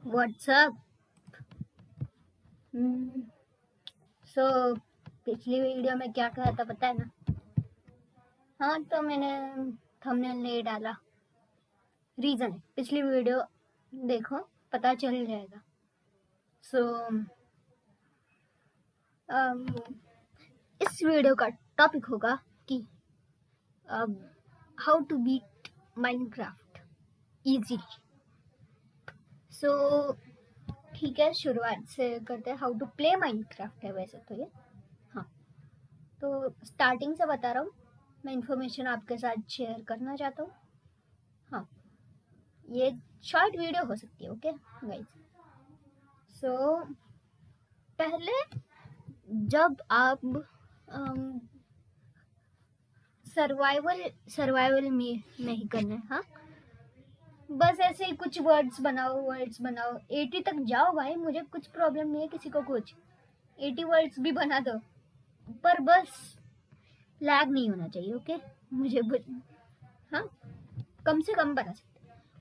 WhatsApp. सो पिछली video में क्या कहा था पता है ना? हाँ, तो मैंने थंबनेल नहीं डाला, रीज़न है, पिछली वीडियो देखो पता चल जाएगा। सो इस वीडियो का टॉपिक होगा कि how to beat Minecraft easily. So ठीक है, शुरुआत से करते हैं। हाउ टू प्ले माइनक्राफ्ट है वैसे तो ये। हाँ, तो स्टार्टिंग से बता रहा हूँ, मैं इन्फॉर्मेशन आपके साथ शेयर करना चाहता हूँ। हाँ, ये शॉर्ट वीडियो हो सकती है, ओके गाइस। सो पहले जब आप सर्वाइवल में नहीं करना है, हाँ, बस ऐसे ही कुछ वर्ड्स बनाओ 80 तक जाओ भाई, मुझे कुछ प्रॉब्लम नहीं है, किसी को कुछ 80 वर्ड्स भी बना दो, पर बस लैग नहीं होना चाहिए, ओके। मुझे हाँ, कम से कम बना सकते।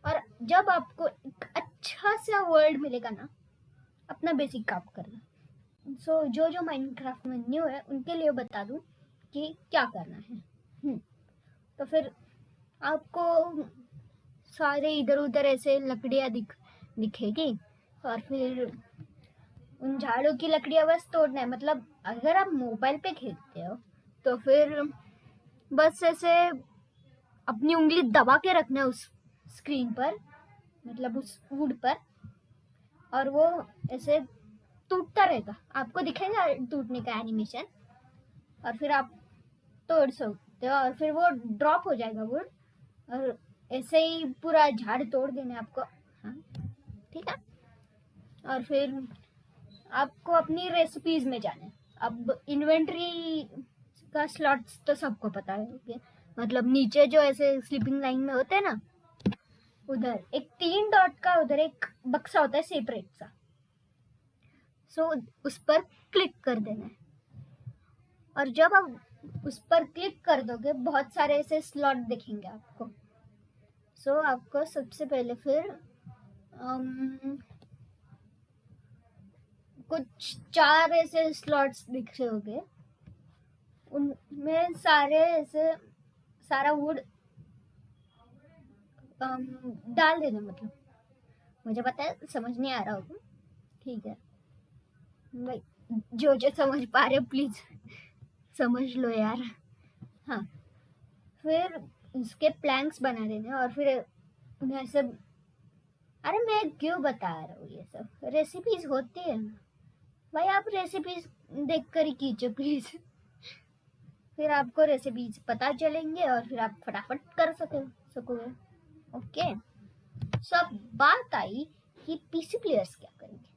और जब आपको एक अच्छा सा वर्ड मिलेगा ना, अपना बेसिक काम करना। सो जो माइनक्राफ्ट में न्यू है उनके लिए बता दूं कि क्या करना है। तो फिर आपको सारे इधर उधर ऐसे लकड़ियाँ दिखेगी, और फिर उन झाड़ों की लकड़ियाँ बस तोड़ना है। मतलब अगर आप मोबाइल पे खेलते हो तो फिर बस ऐसे अपनी उंगली दबा के रखना है उस स्क्रीन पर, मतलब उस वुड पर, और वो ऐसे टूटता रहेगा, आपको दिखेगा टूटने का एनिमेशन, और फिर आप तोड़ सकते हो, और फिर वो ड्रॉप हो जाएगा वुड, और ऐसे ही पूरा झाड़ तोड़ देना है आपको। हाँ, ठीक है। और फिर आपको अपनी रेसिपीज में जाना है। अब इन्वेंट्री का स्लॉट्स तो सबको पता है, मतलब नीचे जो ऐसे स्लीपिंग लाइन में होते हैं ना, उधर एक 3 डॉट का उधर एक बक्सा होता है सेपरेट सा। सो उस पर क्लिक कर देना है, और जब आप उस पर क्लिक कर दोगे बहुत सारे ऐसे स्लॉट दिखेंगे आपको। सो आपको सबसे पहले फिर कुछ 4 ऐसे स्लॉट्स दिख रहे होंगे, उनमें सारे ऐसे सारा वुड डाल देना। मतलब मुझे पता है समझ नहीं आ रहा होगा, ठीक है भाई, जो समझ पा रहे हो प्लीज समझ लो यार। हाँ, फिर उसके प्लैंक्स बना देने, और फिर उन्हें ऐसे, अरे मैं क्यों बता रहा हूँ ये सब, रेसिपीज होती है ना भाई, आप रेसिपीज देख कर ही कीजिए प्लीज। फिर आपको रेसिपीज पता चलेंगे और फिर आप फटाफट कर सकोगे, ओके। सब बात आई कि पीसी प्लेयर्स क्या करेंगे।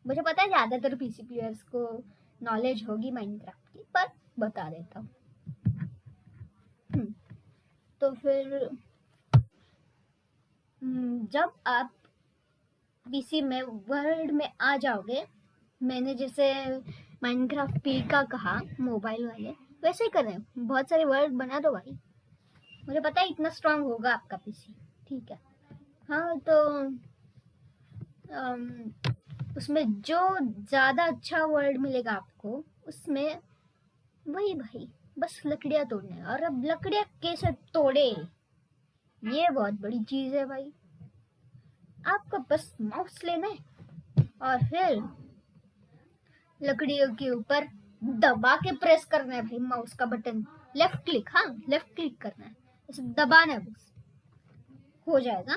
मुझे पता है ज़्यादातर पीसी प्लेयर्स को नॉलेज होगी माइनक्राफ्ट की, पर बता देता हूँ। तो फिर जब आप पीसी में वर्ल्ड में आ जाओगे, मैंने जैसे माइनक्राफ्ट पी का कहा मोबाइल वाले, वैसे ही कर रहे हैं, बहुत सारे वर्ड बना दो भाई, मुझे पता है इतना स्ट्रांग होगा आपका पीसी, ठीक है। हाँ, तो उसमें जो ज़्यादा अच्छा वर्ड मिलेगा आपको, उसमें वही भाई बस लकड़ियाँ तोड़ना है। और अब लकड़ियाँ कैसे तोड़े, ये बहुत बड़ी चीज़ है भाई। आपको बस माउस लेना है और फिर लकड़ियों के ऊपर दबा के प्रेस करना है भाई, माउस का बटन लेफ्ट क्लिक, हाँ लेफ्ट क्लिक करना है, इसे दबाना है, बस हो जाएगा।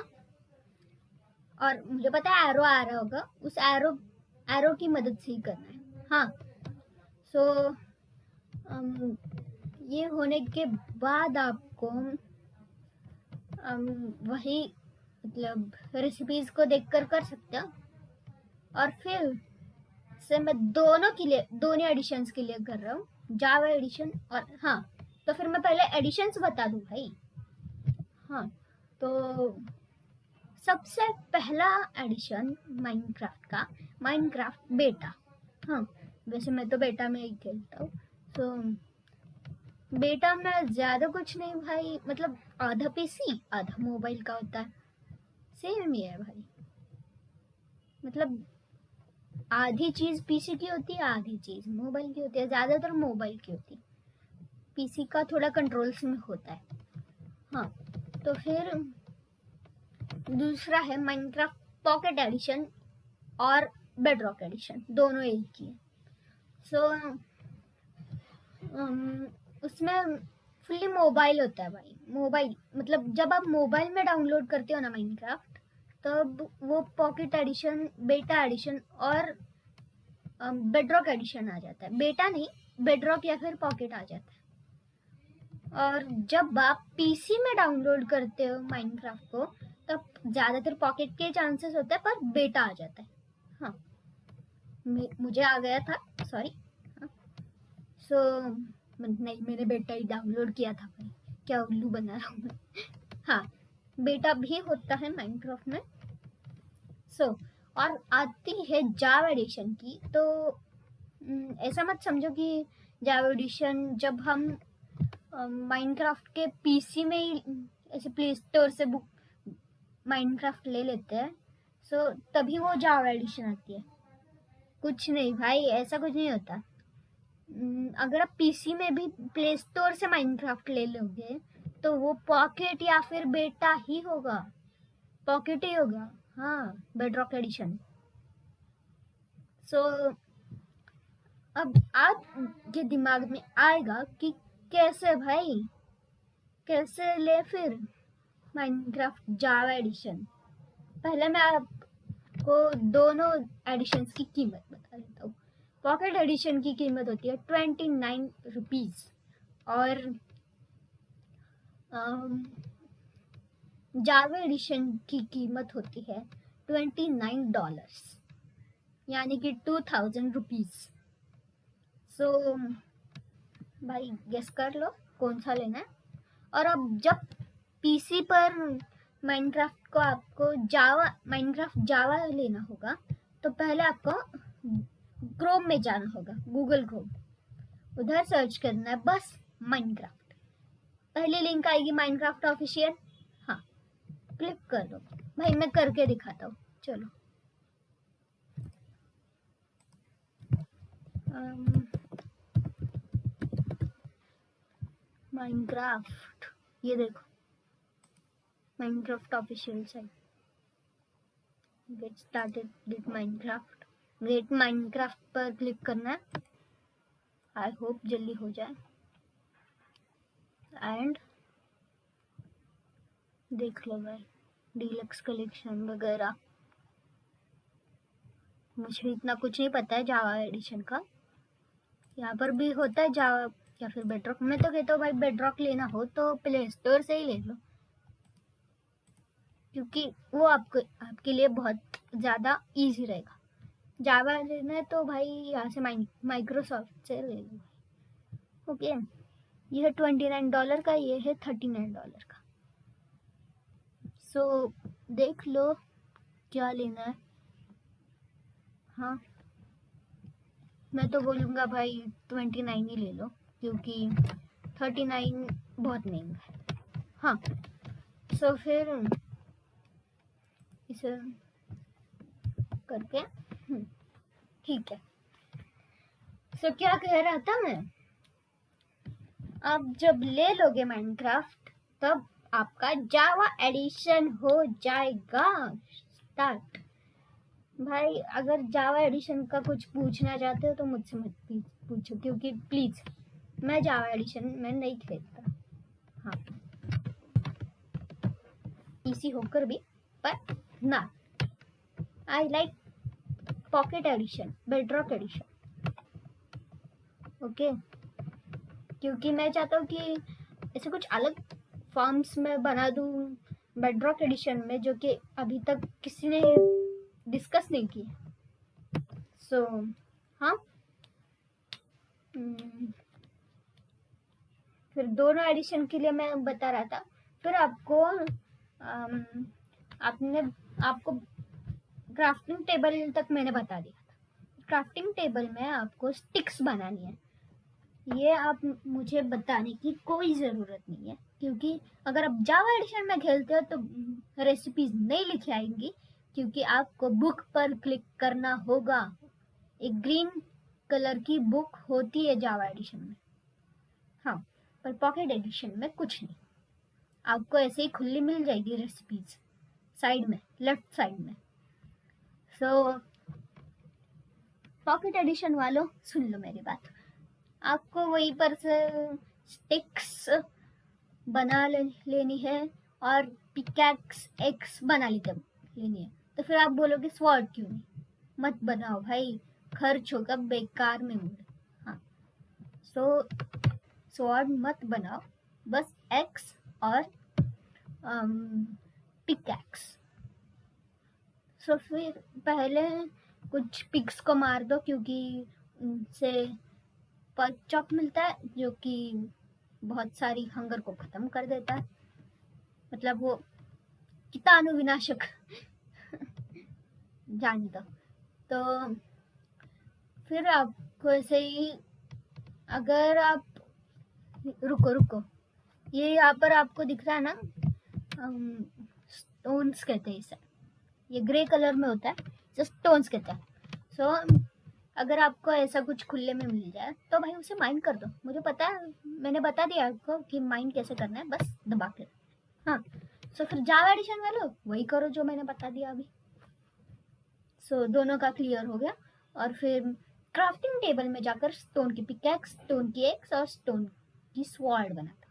और मुझे पता है एरो आ रहा होगा, उस एरो की मदद से ही करना है। हाँ, सो ये होने के बाद आपको वही मतलब रेसिपीज को देखकर कर सकते हो। और फिर से मैं दोनों एडिशंस के लिए कर रहा हूँ, जावा एडिशन और, हाँ तो फिर मैं पहले एडिशंस बता दूँ भाई। हाँ, तो सबसे पहला एडिशन माइनक्राफ्ट का, माइनक्राफ्ट बेटा। हाँ, वैसे मैं तो बेटा में ही खेलता हूँ, तो बेटा में ज़्यादा कुछ नहीं भाई, मतलब आधा पीसी आधा मोबाइल का होता है, सेम ही है भाई। मतलब आधी चीज़ पीसी की होती है, आधी चीज़ मोबाइल की होती है, ज़्यादातर मोबाइल की होती है, पीसी का थोड़ा कंट्रोल्स में होता है। हाँ, तो फिर दूसरा है माइनक्राफ्ट पॉकेट एडिशन और बेडरॉक एडिशन, दोनों एक ही है। सो उसमें फुल्ली मोबाइल होता है भाई। मोबाइल मतलब जब आप मोबाइल में डाउनलोड करते हो ना माइनक्राफ्ट, तब वो पॉकेट एडिशन, बेटा एडिशन और बेडरॉक एडिशन आ जाता है। बेटा नहीं, बेडरॉक या फिर पॉकेट आ जाता है। और जब आप पीसी में डाउनलोड करते हो माइनक्राफ्ट को, तब ज़्यादातर पॉकेट के चांसेस होते हैं, पर बेटा आ जाता है। हाँ, मुझे आ गया था, सॉरी। सो नहीं, मैंने बेटा ही डाउनलोड किया था भाई, क्या उल्लू बना रहा हूँ मैं। हाँ, बेटा भी होता है माइनक्राफ्ट में। सो और आती है जावा एडिशन की, तो ऐसा मत समझो कि जावा एडिशन जब हम माइनक्राफ्ट के पीसी में ही ऐसे प्ले स्टोर से बुक माइनक्राफ्ट ले लेते हैं, सो तभी वो जावा एडिशन आती है। कुछ नहीं भाई, ऐसा कुछ नहीं होता। अगर आप पीसी में भी प्ले स्टोर से माइनक्राफ्ट ले लोगे, तो वो पॉकेट या फिर बेटा ही होगा, पॉकेट ही होगा। हाँ, बेडरॉक एडिशन। सो अब आपके दिमाग में आएगा कि कैसे भाई, कैसे ले फिर माइनक्राफ्ट जावा एडिशन। पहले मैं आपको दोनों एडिशंस की कीमत बता देता हूँ। पॉकेट एडिशन की कीमत होती है 29 रुपीज़ और जावा एडिशन की कीमत होती है $29, यानी कि 2000 रुपीज़। सो भाई गेस कर लो कौन सा लेना है। और अब जब पीसी पर माइनक्राफ्ट को आपको माइनक्राफ्ट जावा लेना होगा, तो पहले आपको क्रोम में जाना होगा, गूगल क्रोम, उधर सर्च करना है बस माइनक्राफ्ट। पहली लिंक आएगी माइनक्राफ्ट ऑफिशियल, हाँ, क्लिक कर दो। भाई मैं करके दिखाता हूँ, चलो। माइनक्राफ्ट, ये देखो Minecraft official site. Get started with Minecraft, get Minecraft पर क्लिक करना है। आई होप जल्दी हो जाए। एंड देख लो भाई, डीलक्स कलेक्शन वगैरह। मुझे इतना कुछ नहीं पता है जावा एडिशन का। यहाँ पर भी होता है जावा या फिर बेडरॉक। मैं तो कहता हूँ भाई, बेडरॉक लेना हो तो प्ले स्टोर से ही ले लो, क्योंकि वो आपके लिए बहुत ज़्यादा इजी रहेगा। जावा लेना है तो भाई यहाँ से माइक्रोसॉफ्ट से ले लो। ओके, ये है $29 का, ये है $39 का। सो देख लो क्या लेना है। हाँ, मैं तो बोलूँगा भाई 29 ही ले लो, क्योंकि 39 बहुत महंगा है। हाँ, सो फिर इसे करके ठीक है। सो क्या कह रहा था मैं, आप जब ले लोगे माइनक्राफ्ट, तब आपका जावा एडिशन हो जाएगा स्टार्ट। भाई अगर जावा एडिशन का कुछ पूछना चाहते हो तो मुझसे मत पूछो, क्योंकि प्लीज़ मैं जावा एडिशन में नहीं खेलता। हाँ, पीसी होकर भी, पर ना, I like pocket edition, bedrock edition. Okay, क्योंकि मैं चाहता हूँ कि ऐसे कुछ अलग फॉर्म्स में बना दूँ बेडरॉक एडिशन में, जो कि अभी तक किसी ने डिस्कस नहीं किया। सो हाँ, फिर दोनों एडिशन के लिए मैं बता रहा था। फिर आपको आपको क्राफ्टिंग टेबल तक मैंने बता दिया था। क्राफ्टिंग टेबल में आपको स्टिक्स बनानी है। ये आप मुझे बताने की कोई ज़रूरत नहीं है, क्योंकि अगर आप जावा एडिशन में खेलते हो तो रेसिपीज नहीं लिखी आएंगी, क्योंकि आपको बुक पर क्लिक करना होगा। एक ग्रीन कलर की बुक होती है जावा एडिशन में, हाँ, पर पॉकेट एडिशन में कुछ नहीं। आपको ऐसे ही खुली मिल जाएगी रेसिपीज साइड में, लेफ्ट साइड में। सो पॉकेट एडिशन वालों सुन लो मेरी बात, आपको वहीं पर से स्टिक्स बना लेनी है और पिकैक्स एक्स लेनी है। तो फिर आप बोलोगे स्वॉर्ड क्यों नहीं? मत बनाओ भाई, खर्च होगा बेकार में मूड। हाँ, सो स्वॉर्ड मत बनाओ, बस एक्स और पिकैक्स। सो फिर पहले कुछ पिग्स को मार दो, क्योंकि उनसे पर्क चॉप मिलता है जो कि बहुत सारी हंगर को खत्म कर देता है, मतलब वो कीटाणु विनाशक जान दो। तो फिर आपको ऐसे ही, अगर आप रुको ये यहाँ पर आपको दिख रहा है ना, स्टोन्स कहते हैं इसे, ये ग्रे कलर में होता है, जो स्टोन्स कहते हैं। सो अगर आपको ऐसा कुछ खुले में मिल जाए तो भाई उसे माइन कर दो। मुझे पता है, मैंने बता दिया आपको कि माइन कैसे करना है, बस दबा के। हाँ, सो फिर जावा एडिशन वालों वही करो जो मैंने बता दिया अभी। सो दोनों का क्लियर हो गया। और फिर क्राफ्टिंग टेबल में जाकर स्टोन की पिकैक्स, स्टोन की एक्स और स्टोन की स्वॉर्ड बनाता।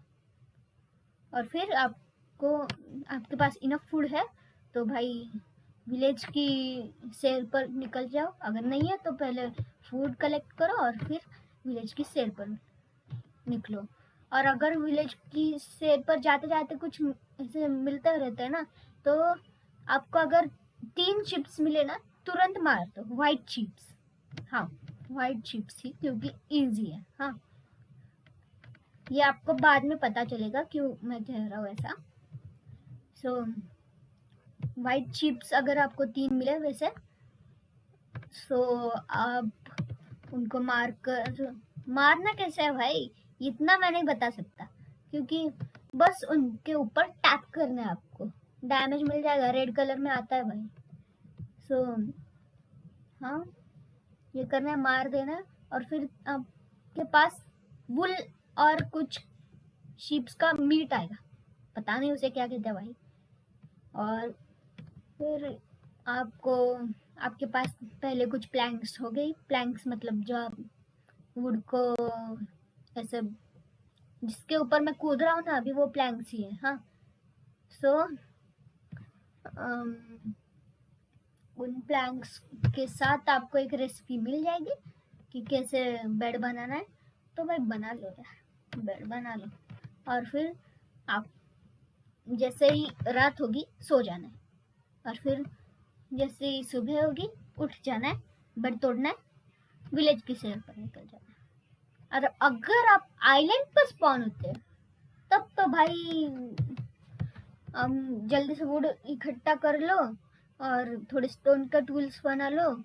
और फिर आपको, आपके पास इनफ फूड है तो भाई विलेज की सेल पर निकल जाओ। अगर नहीं है तो पहले फूड कलेक्ट करो और फिर विलेज की सेल पर निकलो। और अगर विलेज की सेल पर जाते जाते कुछ ऐसे मिलता रहता है ना, तो आपको अगर 3 चिप्स मिले ना, तुरंत मार दो व्हाइट चिप्स। हाँ, व्हाइट चिप्स ही, क्योंकि इजी है। हाँ, ये आपको बाद में पता चलेगा क्यों मैं कह रहा हूँ ऐसा। सो व्हाइट चिप्स अगर आपको 3 मिले वैसे, सो आप उनको मारना कैसे है भाई, इतना मैं नहीं बता सकता, क्योंकि बस उनके ऊपर टैप करना है आपको, डैमेज मिल जाएगा, रेड कलर में आता है भाई। सो हाँ, ये करना है, मार देना। और फिर आपके पास वुल और कुछ शीप्स का मीट आएगा, पता नहीं उसे क्या कहते हैं भाई। और फिर आपको, आपके पास पहले कुछ प्लैंक्स हो गई। प्लैंक्स मतलब जो आप वुड को ऐसे, जिसके ऊपर मैं कूद रहा हूँ ना अभी, वो प्लैंक्स ही है। हाँ, सो उन प्लैंक्स के साथ आपको एक रेसिपी मिल जाएगी कि कैसे बेड बनाना है। तो भाई बना लो यार, बेड बना लो। और फिर आप जैसे ही रात होगी सो जाना है, और फिर जैसे ही सुबह होगी उठ जाना है, बेड तोड़ना है, विलेज की सैर पर निकल जाना है। और अगर आप आइलैंड पर स्पॉन होते हैं तब तो भाई जल्दी से वुड इकट्ठा कर लो और थोड़े स्टोन का टूल्स बना लो,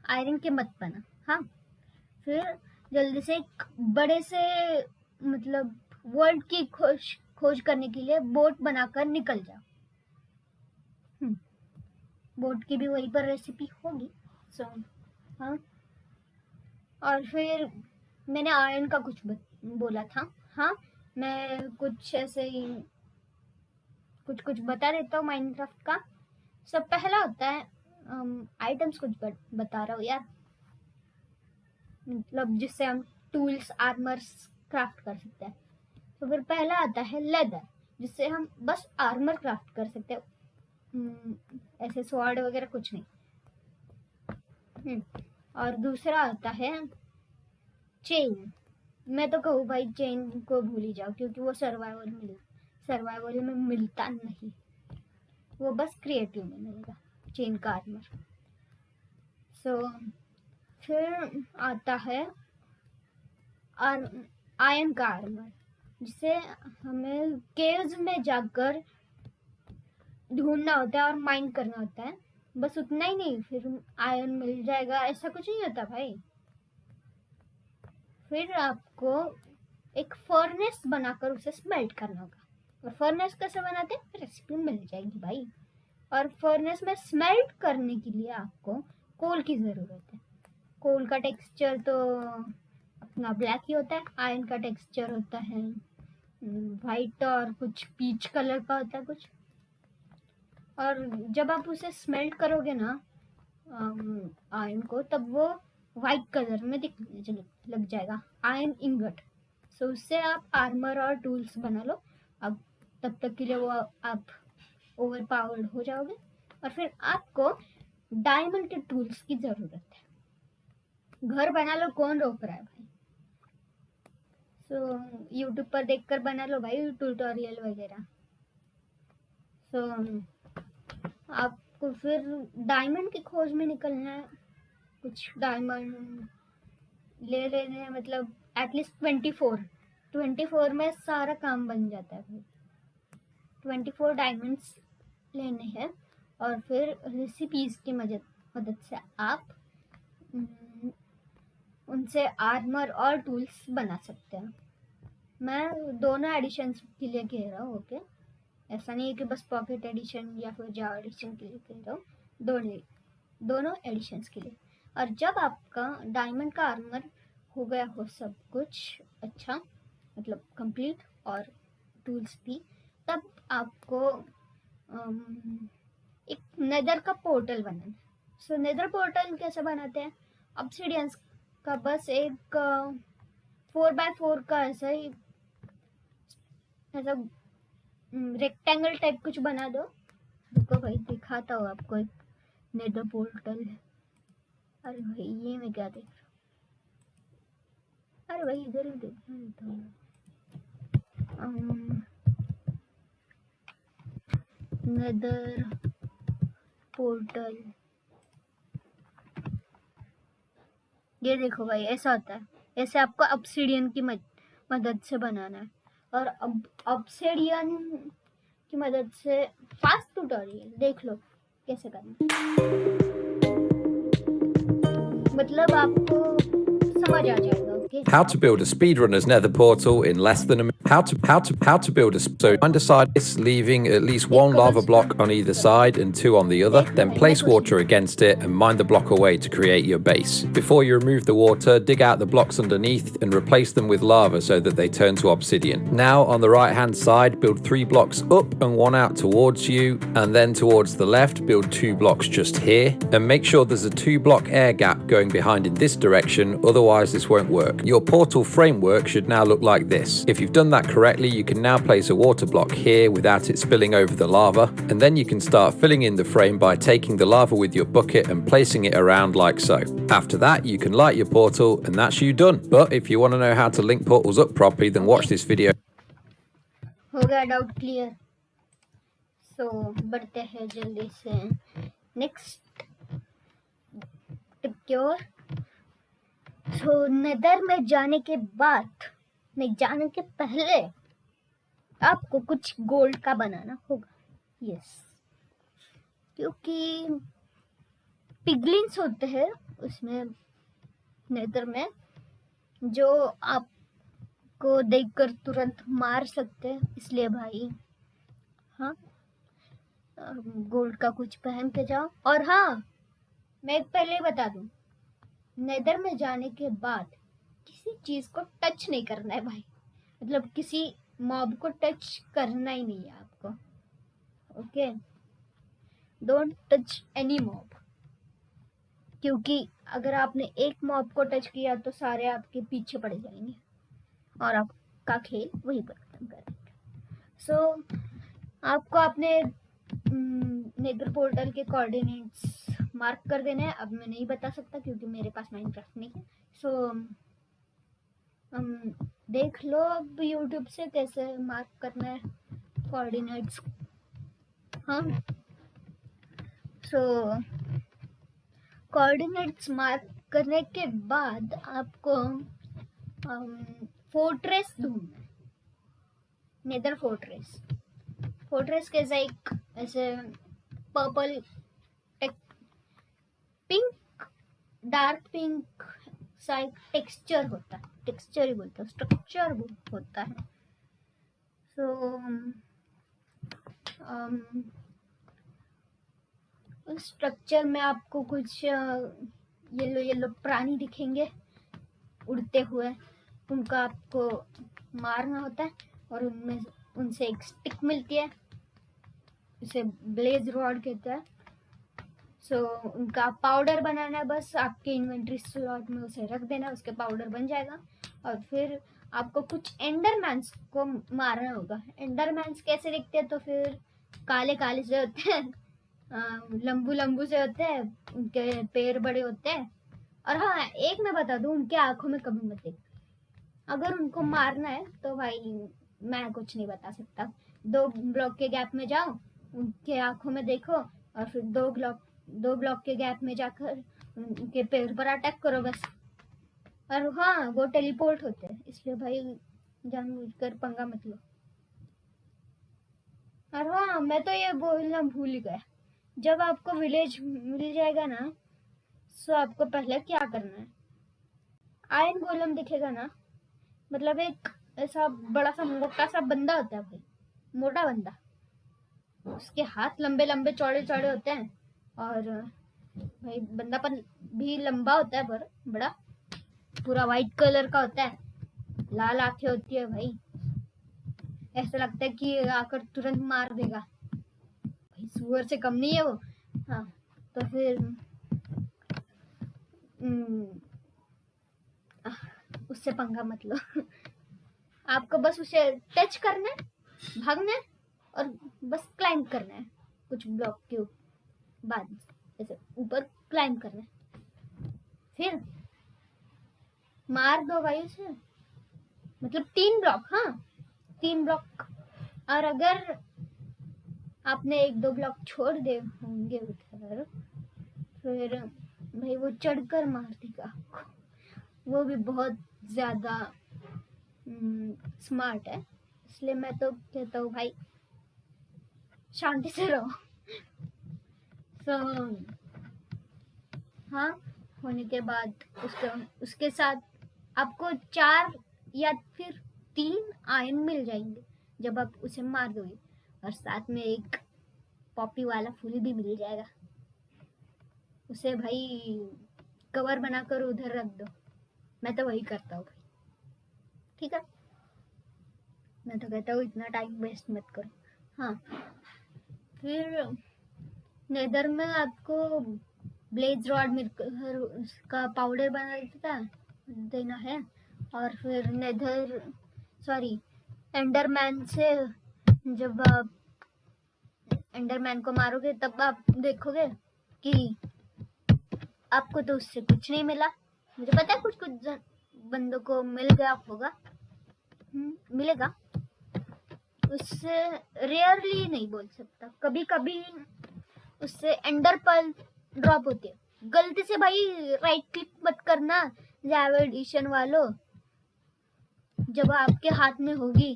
आयरन के मत बना। हाँ, फिर जल्दी से एक बड़े से, मतलब वर्ल्ड की खोज करने के लिए बोट बनाकर निकल जाओ। बोट की भी वहीं पर रेसिपी होगी। सो हाँ, और फिर मैंने आयरन का कुछ बोला था। हाँ, मैं कुछ ऐसे ही कुछ बता देता हूँ माइनक्राफ्ट का। सब पहला होता है, आइटम्स कुछ बता रहा हूँ यार, मतलब जिससे हम टूल्स आर्मर्स क्राफ्ट कर सकते हैं। तो फिर पहला आता है लेदर, जिससे हम बस आर्मर क्राफ्ट कर सकते हैं, ऐसे स्वॉर्ड वगैरह कुछ नहीं। और दूसरा आता है चेन। मैं तो कहूँ भाई चेन को भूल ही जाओ, क्योंकि वो सर्वाइवल में मिलता नहीं, वो बस क्रिएटिव में मिलेगा चेन का आर्मर। सो फिर आता है आयरन का आर्मर, जिसे हमें केव्स में जाकर ढूंढना होता है और माइन करना होता है। बस उतना ही नहीं, फिर आयरन मिल जाएगा ऐसा कुछ नहीं होता भाई। फिर आपको एक फर्नेस बनाकर उसे स्मेल्ट करना होगा। और फर्नेस कैसे बनाते हैं, रेसिपी मिल जाएगी भाई। और फर्नेस में स्मेल्ट करने के लिए आपको कोल की ज़रूरत है। कोल का टेक्सचर तो अपना ब्लैक ही होता है, आयरन का टेक्सचर होता है वाइट और कुछ पीच कलर का होता है कुछ। और जब आप उसे स्मेल्ट करोगे ना आयरन को, तब वो वाइट कलर में दिखने लग जाएगा, आयरन इंगट। सो उससे आप आर्मर और टूल्स बना लो। अब तब तक के लिए वो आप ओवर पावर्ड हो जाओगे और फिर आपको डायमंड के टूल्स की जरूरत है। घर बना लो, कौन रोक रहा है भाई। सो यूट्यूब पर देखकर बना लो भाई ट्यूटोरियल वगैरह। सो आपको फिर डायमंड की खोज में निकलना है। कुछ डायमंड ले लेने हैं, मतलब एटलीस्ट 24 में सारा काम बन जाता है भाई। 24 डायमंड्स लेने हैं और फिर रेसिपीज की मदद से आप उनसे आर्मर और टूल्स बना सकते हैं। मैं दोनों एडिशंस के लिए कह रहा हूँ, ओके। ऐसा नहीं है कि बस पॉकेट एडिशन या फिर जावा एडिशन के लिए कह रहा हूँ, दोनों एडिशंस के लिए। और जब आपका डायमंड का आर्मर हो गया हो सब कुछ अच्छा, मतलब कंप्लीट, और टूल्स भी, तब आपको एक नेदर का पोर्टल बनाना है। सो नेदर पोर्टल कैसे बनाते हैं? ऑब्सिडियंस का बस एक 4x4 का ऐसा रेक्टेंगल टाइप कुछ बना दो। रुको भाई दिखाता हूँ आपको एक नेदर पोर्टल। अरे भाई ये मैं क्या देख रहा हूँ? अरे भाई इधर ही देखता हूँ। नेदर पोर्टल, ये देखो भाई ऐसा होता है। ऐसे आपको ऑब्सिडियन की मदद से बनाना है। और अब ऑब्सिडियन की मदद से फास्ट ट्यूटोरियल देख लो कैसे करना, मतलब आपको समझ आ जाएगा। How to build a speedrunner's nether portal in less than a minute. How to build a so underside this, leaving at least one lava block on either side and 2 on the other. Then place water against it and mine the block away to create your base. Before you remove the water, dig out the blocks underneath and replace them with lava so that they turn to obsidian. Now on the right hand side, build 3 blocks up and 1 out towards you, and then towards the left build 2 blocks just here, and make sure there's a 2 block air gap going behind in this direction, otherwise this won't work. Your portal framework should now look like this. If you've done that correctly, you can now place a water block here without it spilling over the lava, and then you can start filling in the frame by taking the lava with your bucket and placing it around like so. After that, you can light your portal and that's you done. But if you want to know how to link portals up properly, then watch this video. हो गया doubt clear? सो बढ़ते हैं जल्दी से next tip की ओर। तो nether में जाने के बाद, नहीं जाने के पहले, आपको कुछ गोल्ड का बनाना होगा। यस, क्योंकि पिगलिन्स होते हैं उसमें नेदर में, जो आपको देखकर तुरंत मार सकते हैं। इसलिए भाई हाँ, गोल्ड का कुछ पहन के जाओ। और हाँ, मैं पहले बता दूं, नेदर में जाने के बाद किसी चीज को टच नहीं करना है भाई, मतलब किसी मॉब को टच करना ही नहीं है आपको, okay. Don't touch any mob, क्योंकि अगर आपने एक मॉब को टच किया तो सारे आपके पीछे पड़ जाएंगे और आपका खेल वहीं पर खत्म कर देंगे। सो आपको अपने नेदर पोर्टल के कोऑर्डिनेट्स मार्क कर देने हैं। अब मैं नहीं बता सकता क्योंकि मेरे पास माइनक्राफ्ट नहीं है। सो देख लो अब यूट्यूब से कैसे मार्क करना है कोऑर्डिनेट्स। हाँ, सो कोऑर्डिनेट्स मार्क करने के बाद आपको फोर्ट्रेस ढूंढना है, नेदर फोर्ट्रेस कैसा एक ऐसे पर्पल पिंक, डार्क पिंक सा टेक्सचर होता है, टेक्सचर ही बोलते हैं, स्ट्रक्चर होता है। सो उस स्ट्रक्चर में आपको कुछ येलो येलो प्राणी दिखेंगे उड़ते हुए, उनका आपको मारना होता है और उनमें उनसे एक स्टिक मिलती है, इसे ब्लेज रॉड कहते हैं। सो उनका पाउडर बनाना है, बस आपके इन्वेंट्री स्लॉट में उसे रख देना, उसके पाउडर बन जाएगा। और फिर आपको कुछ एंडरमैन्स को मारना होगा। एंडरमैन्स कैसे दिखते हैं? तो फिर काले काले से होते हैं, लंबू लंबू से होते हैं, उनके पैर बड़े होते हैं। और हाँ, एक मैं बता दूं, उनके आंखों में कभी मत देखना। अगर उनको मारना है तो भाई मैं कुछ नहीं बता सकता। 2 ब्लॉक के गैप में जाओ, उनके आंखों में देखो, और फिर 2 ब्लॉक के गैप में जाकर उनके पैर पर अटैक करो बस। और हाँ, वो टेलीपोर्ट होते हैं, इसलिए भाई जानबूझकर पंगा मत लो। और हाँ, मैं तो ये बोलना भूल ही गया, जब आपको विलेज मिल जाएगा ना, सो आपको पहले क्या करना है, आयरन गोलम दिखेगा ना, मतलब एक ऐसा बड़ा सा मोटा सा बंदा होता है भाई, मोटा बंदा, उसके हाथ लंबे लंबे चौड़े चौड़े होते हैं, और भाई बंदापन भी लंबा होता है, पर बड़ा पूरा वाइट कलर का होता है, लाल आंखें होती है भाई, ऐसा लगता है कि आकर तुरंत मार देगा भाई, सुअर से कम नहीं है वो। हाँ, तो फिर उससे पंगा मत लो। आपको बस उसे टच करना है, भागना है, और बस क्लाइंब करना है, कुछ ब्लॉक के बाद ऐसे ऊपर क्लाइंब करना है, फिर मार दो भाई उसे, मतलब 3 ब्लॉक। हाँ, 3 ब्लॉक। और अगर आपने 1-2 ब्लॉक छोड़ दे होंगे उधर, फिर भाई वो चढ़कर मार देगा आपको। वो भी बहुत ज्यादा स्मार्ट है, इसलिए मैं तो कहता हूँ भाई शांति से रहो। तो हाँ, होने के बाद उसके साथ आपको 4 या फिर 3 आयन मिल जाएंगे जब आप उसे मार दोगे, और साथ में एक पॉपी वाला फूल भी मिल जाएगा। उसे भाई कवर बनाकर उधर रख दो, मैं तो वही करता हूँ भाई। ठीक है, मैं तो कहता हूँ इतना टाइम वेस्ट मत करो। हाँ, फिर नेदर में आपको ब्लेज रॉड मिलकर उसका पाउडर बना देना है, और फिर एंडरमैन से जब आप एंडरमैन को मारोगे तब आप देखोगे कि आपको तो उससे कुछ नहीं मिला। मुझे पता है कुछ बंदों को मिल गया होगा, मिलेगा, उससे रेयरली नहीं बोल सकता, कभी कभी उससे एंडर पर्ल ड्रॉप होती है। गलती से भाई राइट क्लिक मत करना जावा एडिशन वालों, जब आपके हाथ में होगी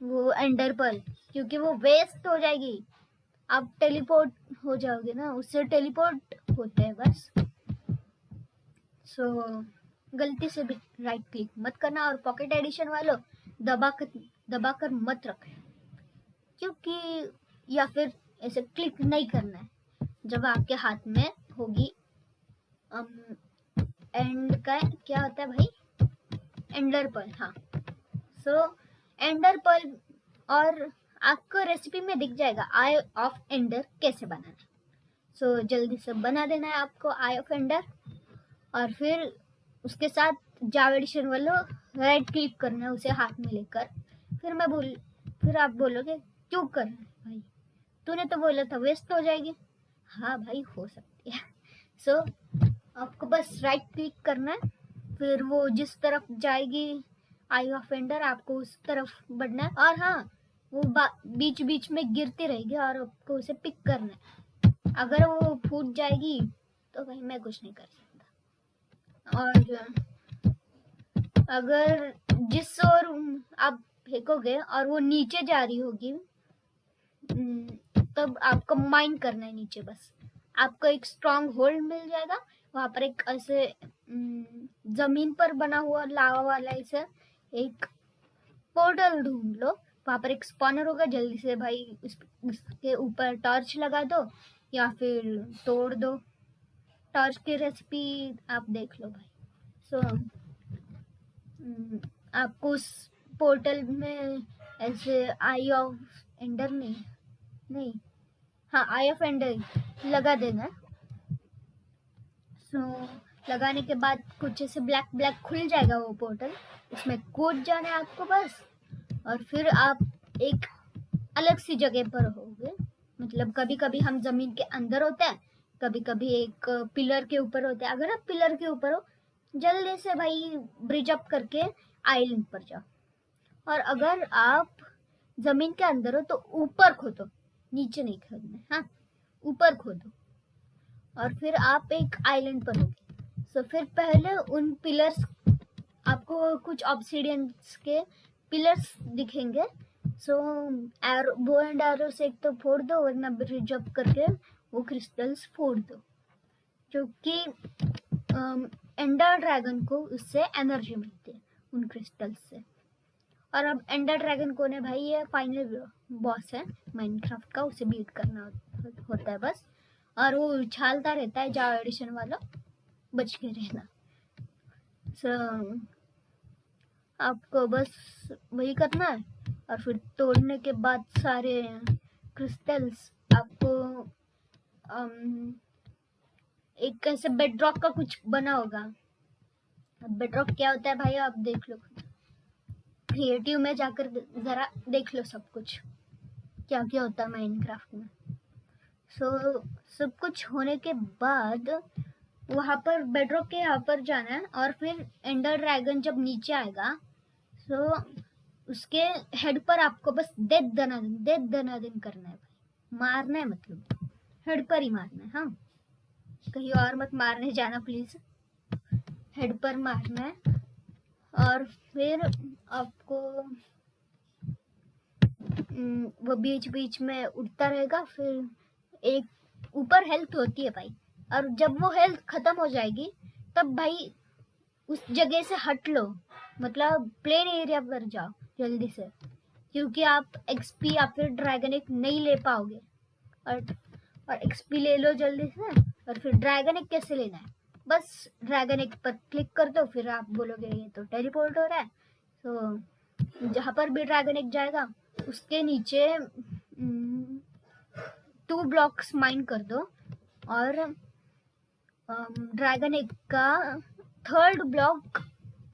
वो एंडर पर्ल, क्योंकि वो वेस्ट हो जाएगी, आप टेलीपोर्ट हो जाओगे ना, उससे टेलीपोर्ट होते हैं बस। सो गलती से भी राइट क्लिक मत करना, और पॉकेट एडिशन वालों दबाकर मत रखें, क्योंकि या फिर ऐसे क्लिक नहीं करना है जब आपके हाथ में होगी एंड का क्या होता है भाई, एंडर पर्ल। हाँ, सो एंडर पर्ल, और आपको रेसिपी में दिख जाएगा आई ऑफ एंडर कैसे बनाना है। सो जल्दी से बना देना है आपको आई ऑफ एंडर, और फिर उसके साथ जावा एडिशन वालों राइट क्लिक करना है उसे हाथ में लेकर। फिर आप बोलोगे क्यों कर रहे भाई, तूने तो बोला था वेस्ट हो जाएगी। हाँ भाई, हो सकती है। सो आपको बस राइट क्लिक करना है, फिर वो जिस तरफ जाएगी आई ऑफ एंडर, आपको उस तरफ बढ़ना है, और हाँ, वो बीच बीच में गिरती रहेगी और आपको उसे पिक करना है। अगर वो फूट जाएगी तो भाई मैं कुछ नहीं कर सकता, और अगर जिस ओर आप फेंकोगे और वो नीचे जा रही होगी, तब आपको माइन करना है नीचे। बस आपको एक स्ट्रॉन्ग होल्ड मिल जाएगा, वहां पर एक ऐसे जमीन पर बना हुआ लावा वाला ऐसा एक पोर्टल ढूंढ लो, वहां पर एक स्पॉनर होगा, जल्दी से भाई उसके ऊपर टॉर्च लगा दो, या फिर तोड़ दो। टॉर्च की रेसिपी आप देख लो भाई। सो आपको उस पोर्टल में ऐसे आई ऑफ एंडर नहीं, हाँ आई ऑफ एंडर लगा देना है। सो लगाने के बाद कुछ ऐसे ब्लैक ब्लैक खुल जाएगा वो पोर्टल, उसमें कूद जाना है आपको बस। और फिर आप एक अलग सी जगह पर होगे। मतलब कभी कभी हम जमीन के अंदर होते हैं, कभी कभी एक पिलर के ऊपर होते हैं। अगर आप पिलर के ऊपर हो, जल्दी से भाई ब्रिज अप करके आइलैंड पर जाओ। और अगर आप जमीन के अंदर हो तो ऊपर खोदो, नीचे नहीं खोदना, हाँ ऊपर खोदो। और फिर आप एक आइलैंड पर होगे। सो फिर पहले उन पिलर्स, आपको कुछ ऑब्सीडियंस के पिलर्स दिखेंगे। सो एरो, बो एंड एरो से एक तो फोड़ दो, वरना ब्रिज अप करके वो क्रिस्टल्स फोड़ दो, जो कि एंडर ड्रैगन को उससे एनर्जी मिलती है उन क्रिस्टल्स से। और अब एंडर ड्रैगन कौन है भाई? ये फाइनल बॉस है माइनक्राफ्ट का, उसे बीट करना होता है बस। और वो उछालता रहता है, जावा एडिशन वाला, बच के रहना। आपको बस वही करना है। और फिर तोड़ने के बाद सारे क्रिस्टल्स आपको एक ऐसे बेडरॉक का कुछ बना होगा। बेडरॉक क्या होता है भाई आप देख लो, क्रिएटिव में जाकर जरा देख लो सब कुछ क्या क्या होता है माइनक्राफ्ट में। सब कुछ होने के बाद वहां पर बेडरॉक के यहाँ पर जाना है। और फिर एंडर ड्रैगन जब नीचे आएगा, उसके हेड पर आपको बस डेथ दनादन करना है भाई, मारना है, मतलब हेड पर ही मारना है। हाँ, कहीं और मत मारने जाना प्लीज, हेड पर मारना है। और फिर आपको वो बीच बीच में उड़ता रहेगा। फिर एक ऊपर हेल्थ होती है भाई, और जब वो हेल्थ खत्म हो जाएगी तब भाई उस जगह से हट लो, मतलब प्लेन एरिया पर जाओ जल्दी से, क्योंकि आप एक्सपी या फिर ड्रैगन एक नहीं ले पाओगे। और एक्सपी ले लो जल्दी से। और फिर ड्रैगन एक कैसे लेना है, बस ड्रैगन एक पर क्लिक कर दो, फिर आप बोलोगे ये तो टेलीपोर्ट हो रहा है। तो जहाँ पर भी ड्रैगन एक जाएगा उसके नीचे 2 ब्लॉक्स माइन कर दो, और ड्रैगन एक का 3rd ब्लॉक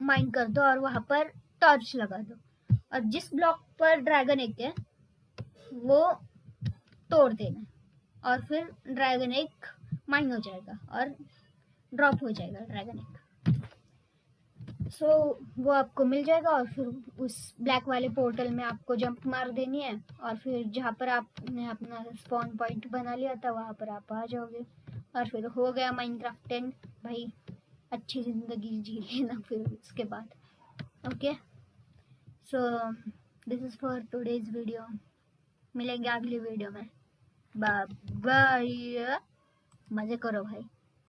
माइन कर दो, और वहां पर टॉर्च लगा दो। और जिस ब्लॉक पर ड्रैगन एक है वो तोड़ देना, और फिर ड्रैगन एक माइन हो जाएगा और ड्रॉप हो जाएगा ड्रैगन एक। वो आपको मिल जाएगा। और फिर उस ब्लैक वाले पोर्टल में आपको जंप मार देनी है, और फिर जहाँ पर आपने अपना स्पॉन पॉइंट बना लिया था वहाँ पर आप आ जाओगे। और फिर हो गया माइनक्राफ्ट 10 भाई, अच्छी ज़िंदगी जी लेना फिर उसके बाद। Okay, so this is for today's video. मिलेंगे अगली वीडियो में, बाय बाय, मज़े करो भाई।